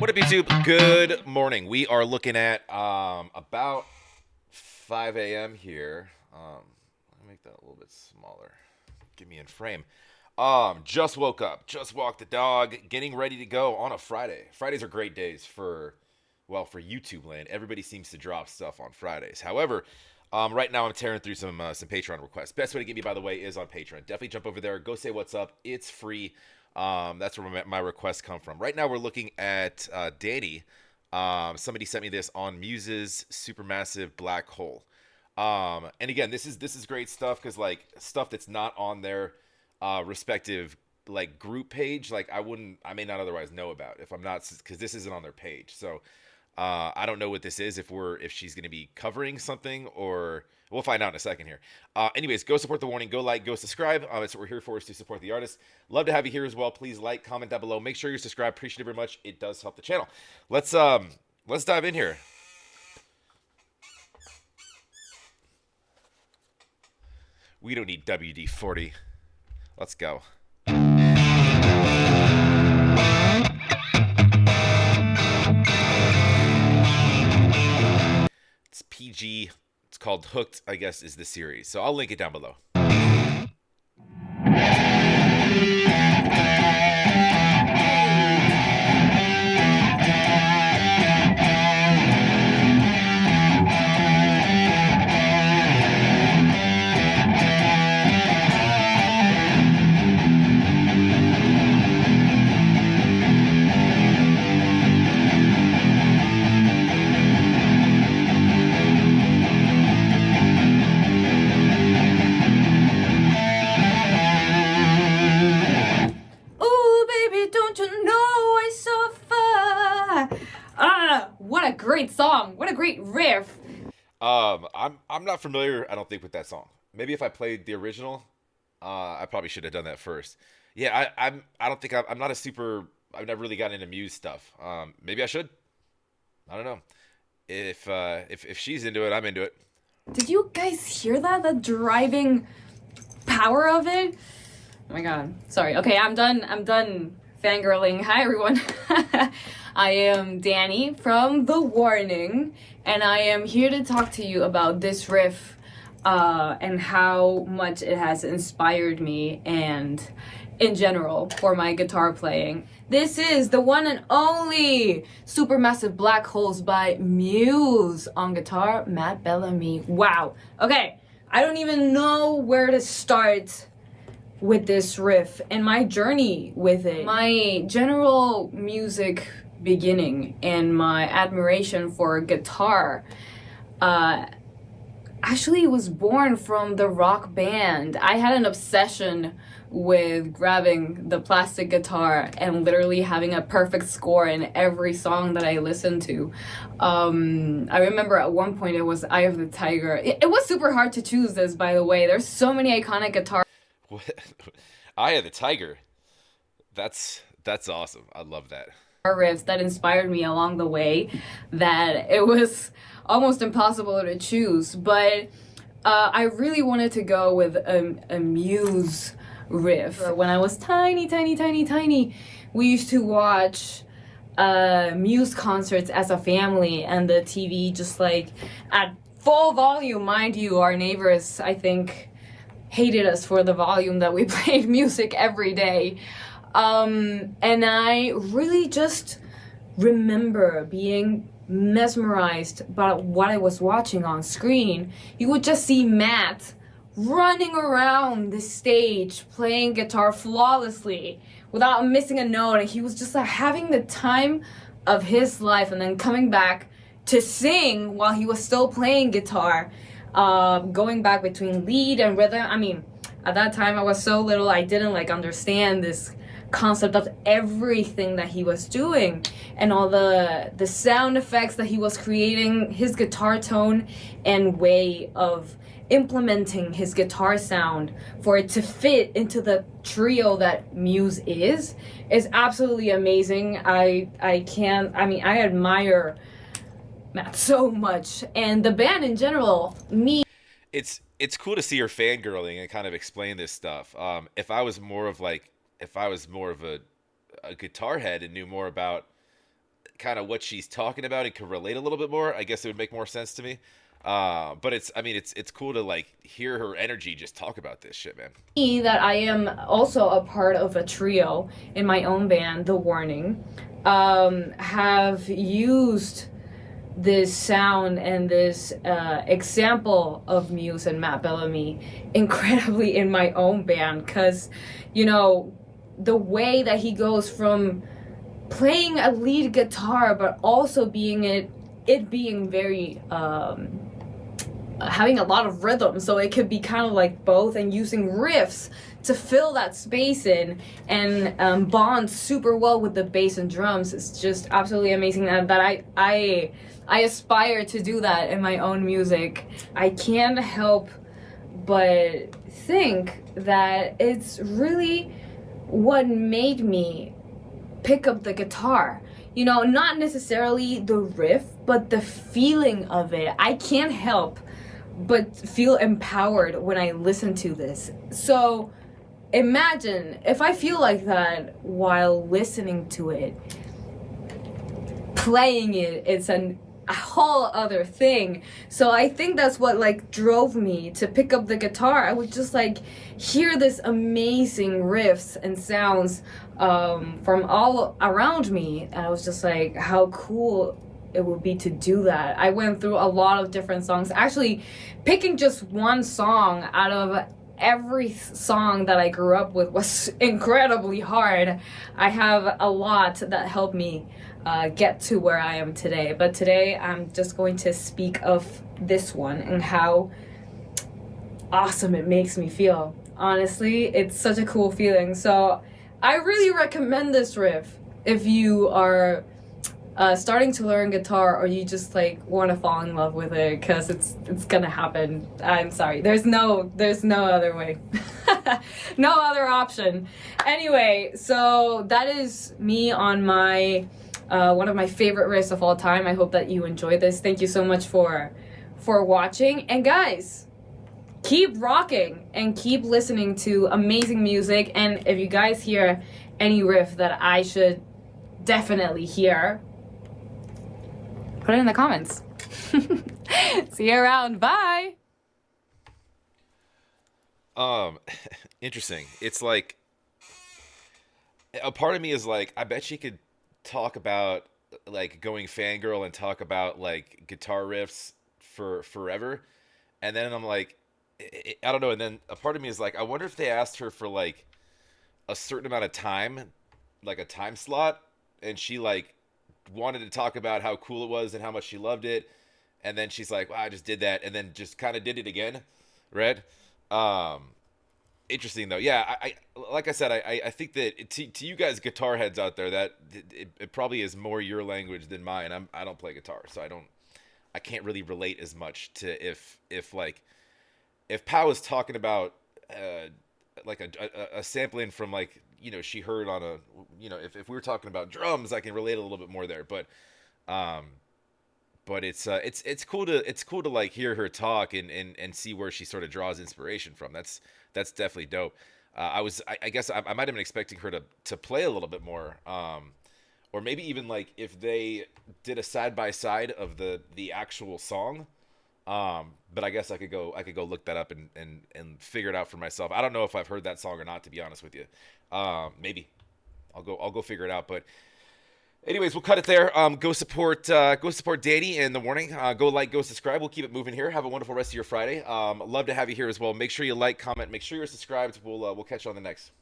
What up, YouTube? Good morning. We are looking at about 5 a.m. here. Let me make that a little bit smaller. Get me in frame. Just woke up, just walked the dog, getting ready to go on a Friday. Fridays are great days for YouTube land. Everybody seems to drop stuff on Fridays. However, right now I'm tearing through some Patreon requests. Best way to get me, by the way, is on Patreon. Definitely jump over there. Go say what's up. It's free. That's where my requests come from. Right now we're looking at Dany. Somebody sent me this on Muse's Supermassive Black Hole. And again, this is great stuff because like stuff that's not on their respective like group page, like I may not otherwise know about if I'm not, because this isn't on their page. So I don't know what this is, if she's going to be covering something, or we'll find out in a second here. Anyways, go support The Warning, go like, go subscribe. That's what we're here for, is to support the artist. Love to have you here as well. Please like, comment down below. Make sure you're subscribed. Appreciate it very much. It does help the channel. Let's dive in here. We don't need WD-40. Let's go. It's PG. It's called Hooked, I guess, is the series. So I'll link it down below. What a great song. What a great riff. I'm not familiar, I don't think, with that song. Maybe if I played the original, I probably should have done that first. Yeah, I don't think I'm not a super. I've never really gotten into Muse stuff. Maybe I should. I don't know. If she's into it, I'm into it. Did you guys hear that? The driving power of it? Oh my god. Sorry. Okay, I'm done fangirling. Hi everyone. I am Dany from TheWarning, and I am here to talk to you about this riff and how much it has inspired me and in general for my guitar playing. This is the one and only Supermassive Black Holes by Muse on guitar, Matt Bellamy. Wow. Okay, I don't even know where to start with this riff and my journey with it. My general music beginning and my admiration for guitar actually was born from the Rock Band. I had an obsession with grabbing the plastic guitar and literally having a perfect score in every song that I listened to. I remember at one point it was Eye of the Tiger. It was super hard to choose this, by the way. There's so many iconic guitar Eye of the Tiger. That's awesome. I love that. riffs that inspired me along the way that it was almost impossible to choose. But I really wanted to go with a Muse riff. When I was tiny, we used to watch Muse concerts as a family, and the TV just like at full volume. Mind you, our neighbors, I think, hated us for the volume that we played music every day. And I really just remember being mesmerized by what I was watching on screen. You would just see Matt running around the stage playing guitar flawlessly without missing a note, and he was just like having the time of his life, and then coming back to sing while he was still playing guitar, going back between lead and rhythm. I mean, at that time I was so little, I didn't like understand this concept of everything that he was doing and all the sound effects that he was creating, his guitar tone and way of implementing his guitar sound for it to fit into the trio that Muse is absolutely amazing. I admire Matt so much, and the band in general. It's cool to see her fangirling and kind of explain this stuff. If I was more of a guitar head and knew more about kind of what she's talking about and can relate a little bit more, I guess it would make more sense to me. But it's, I mean, it's cool to like hear her energy just talk about this shit, man. That I am also a part of a trio in my own band, TheWarning, have used this sound and this example of Muse and Matt Bellamy incredibly in my own band, because, you know, the way that he goes from playing a lead guitar but also it being very having a lot of rhythm, so it could be kind of like both, and using riffs to fill that space in, and bond super well with the bass and drums. It's just absolutely amazing that I aspire to do that in my own music. I can't help but think that it's really what made me pick up the guitar. You know, not necessarily the riff, but the feeling of it. I can't help but feel empowered when I listen to this. So imagine if I feel like that while listening to it. Playing it, it's a whole other thing. So I think that's what like drove me to pick up the guitar. I would just like hear this amazing riffs and sounds from all around me, and I was just like, how cool it would be to do that. I went through a lot of different songs. Actually, picking just one song out of every song that I grew up with was incredibly hard. I have a lot that helped me get to where I am today. But today I'm just going to speak of this one and how awesome it makes me feel. Honestly, it's such a cool feeling. So I really recommend this riff if you are starting to learn guitar, or you just like want to fall in love with it, because it's gonna happen. I'm sorry, there's no other way. No other option. Anyway, so that is me on my one of my favorite riffs of all time. I hope that you enjoyed this. Thank you so much for watching, and guys, keep rocking and keep listening to amazing music. And if you guys hear any riff that I should definitely hear, put it in the comments. See you around. Bye. Interesting. It's like a part of me is like, I bet she could talk about like going fangirl and talk about like guitar riffs for forever. And then I'm like, I don't know. And then a part of me is like, I wonder if they asked her for like a certain amount of time, like a time slot, and she like wanted to talk about how cool it was and how much she loved it, and then she's like, well, I just did that, and then just kind of did it again, right? um Interesting though. Yeah, I like I said, I think that to you guys guitar heads out there, that it probably is more your language than mine. I don't play guitar, so I can't really relate as much to if like if Pow was talking about like a sampling from like, you know, she heard on a, you know, if we were talking about drums, I can relate a little bit more there. Um but it's cool to like hear her talk and see where she sort of draws inspiration from. That's definitely dope. I guess I might have been expecting her to play a little bit more, or maybe even like if they did a side by side of the actual song. But I guess I could go look that up and figure it out for myself. I don't know if I've heard that song or not, to be honest with you. Maybe I'll go figure it out. But anyways, we'll cut it there. Go support Dany and TheWarning. Go like, go subscribe. We'll keep it moving here. Have a wonderful rest of your Friday. Love to have you here as well. Make sure you like, comment. Make sure you're subscribed. We'll catch you on the next.